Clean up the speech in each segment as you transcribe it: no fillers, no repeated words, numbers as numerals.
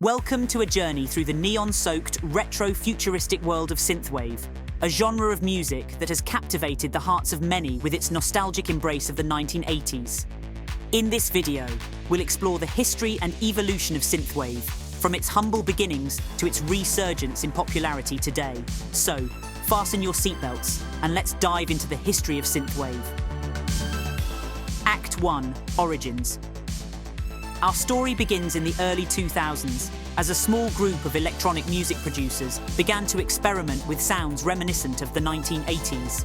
Welcome to a journey through the neon-soaked, retro-futuristic world of synthwave, a genre of music that has captivated the hearts of many with its nostalgic embrace of the 1980s. In this video, we'll explore the history and evolution of synthwave, from its humble beginnings to its resurgence in popularity today. So, fasten your seatbelts and let's dive into the history of synthwave. Act 1. Origins. Our story begins in the early 2000s as a small group of electronic music producers began to experiment with sounds reminiscent of the 1980s.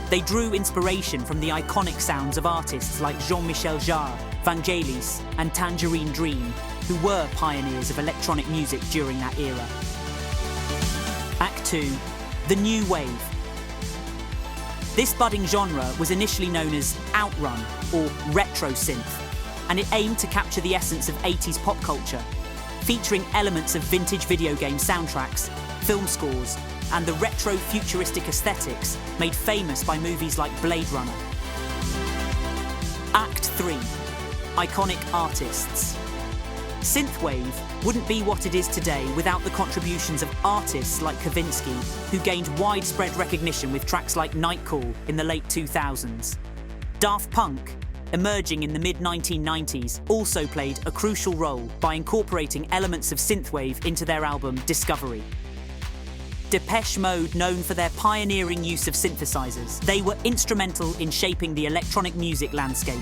They drew inspiration from the iconic sounds of artists like Jean-Michel Jarre, Vangelis, and Tangerine Dream, who were pioneers of electronic music during that era. Act 2. The New Wave. This budding genre was initially known as outrun or retro synth, and it aimed to capture the essence of 80s pop culture, featuring elements of vintage video game soundtracks, film scores, and the retro-futuristic aesthetics made famous by movies like Blade Runner. Act 3. Iconic artists. Synthwave wouldn't be what it is today without the contributions of artists like Kavinsky, who gained widespread recognition with tracks like Nightcall in the late 2000s. Daft Punk, emerging in the mid-1990s, also played a crucial role by incorporating elements of synthwave into their album Discovery. Depeche Mode, known for their pioneering use of synthesizers, they were instrumental in shaping the electronic music landscape.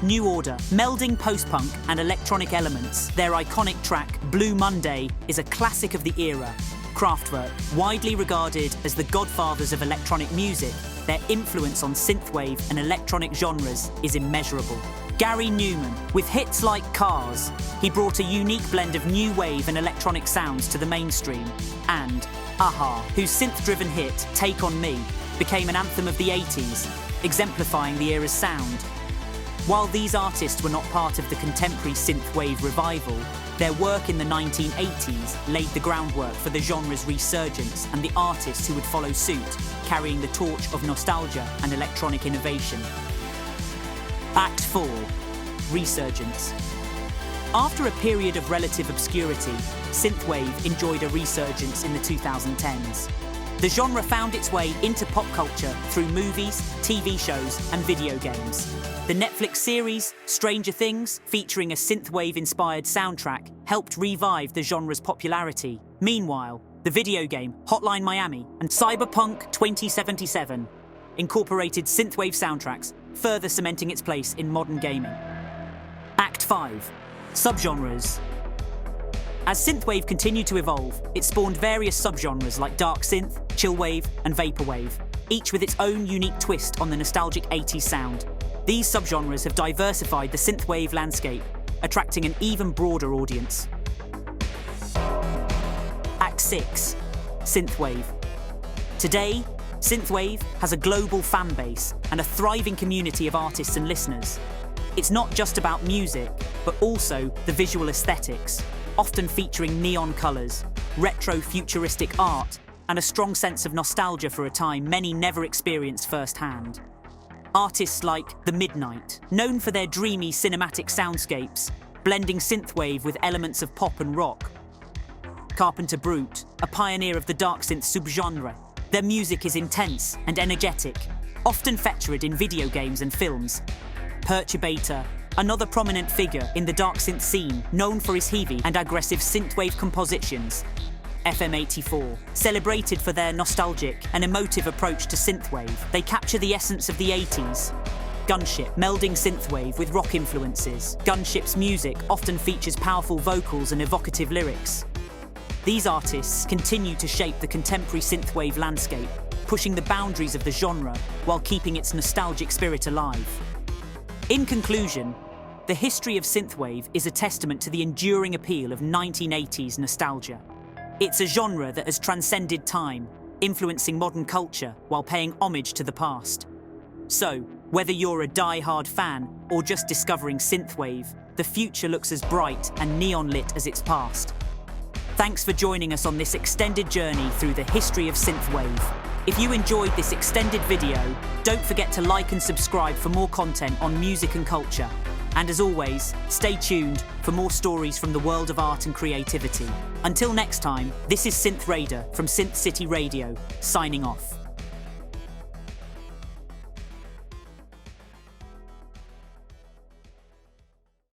New Order, melding post-punk and electronic elements, their iconic track Blue Monday is a classic of the era. Kraftwerk, widely regarded as the godfathers of electronic music, their influence on synthwave and electronic genres is immeasurable. Gary Newman, with hits like Cars, he brought a unique blend of new wave and electronic sounds to the mainstream. And a-ha, whose synth-driven hit, Take On Me, became an anthem of the 80s, exemplifying the era's sound. While these artists were not part of the contemporary synthwave revival, their work in the 1980s laid the groundwork for the genre's resurgence and the artists who would follow suit, carrying the torch of nostalgia and electronic innovation. Act 4. Resurgence. After a period of relative obscurity, synthwave enjoyed a resurgence in the 2010s. The genre found its way into pop culture through movies, TV shows, and video games. The Netflix series Stranger Things, featuring a synthwave-inspired soundtrack, helped revive the genre's popularity. Meanwhile, the video game Hotline Miami and Cyberpunk 2077 incorporated synthwave soundtracks, further cementing its place in modern gaming. Act 5. Subgenres. As synthwave continued to evolve, it spawned various subgenres like dark synth, chillwave, and vaporwave, each with its own unique twist on the nostalgic 80s sound. These subgenres have diversified the synthwave landscape, attracting an even broader audience. Act 6. Synthwave. Today, synthwave has a global fan base and a thriving community of artists and listeners. It's not just about music, but also the visual aesthetics, often featuring neon colours, retro-futuristic art, and a strong sense of nostalgia for a time many never experienced firsthand. Artists like The Midnight, known for their dreamy cinematic soundscapes, blending synthwave with elements of pop and rock. Carpenter Brut, a pioneer of the dark synth subgenre. Their music is intense and energetic, often featured in video games and films. Perturbator, another prominent figure in the dark synth scene, known for his heavy and aggressive synthwave compositions. FM84, celebrated for their nostalgic and emotive approach to synthwave, they capture the essence of the 80s. Gunship, melding synthwave with rock influences. Gunship's music often features powerful vocals and evocative lyrics. These artists continue to shape the contemporary synthwave landscape, pushing the boundaries of the genre while keeping its nostalgic spirit alive. In conclusion, the history of synthwave is a testament to the enduring appeal of 1980s nostalgia. It's a genre that has transcended time, influencing modern culture while paying homage to the past. So, whether you're a die-hard fan or just discovering synthwave, the future looks as bright and neon-lit as its past. Thanks for joining us on this extended journey through the history of synthwave. If you enjoyed this extended video, don't forget to like and subscribe for more content on music and culture. And as always, stay tuned for more stories from the world of art and creativity. Until next time, this is Synth Raider from SynthCity Radio, signing off.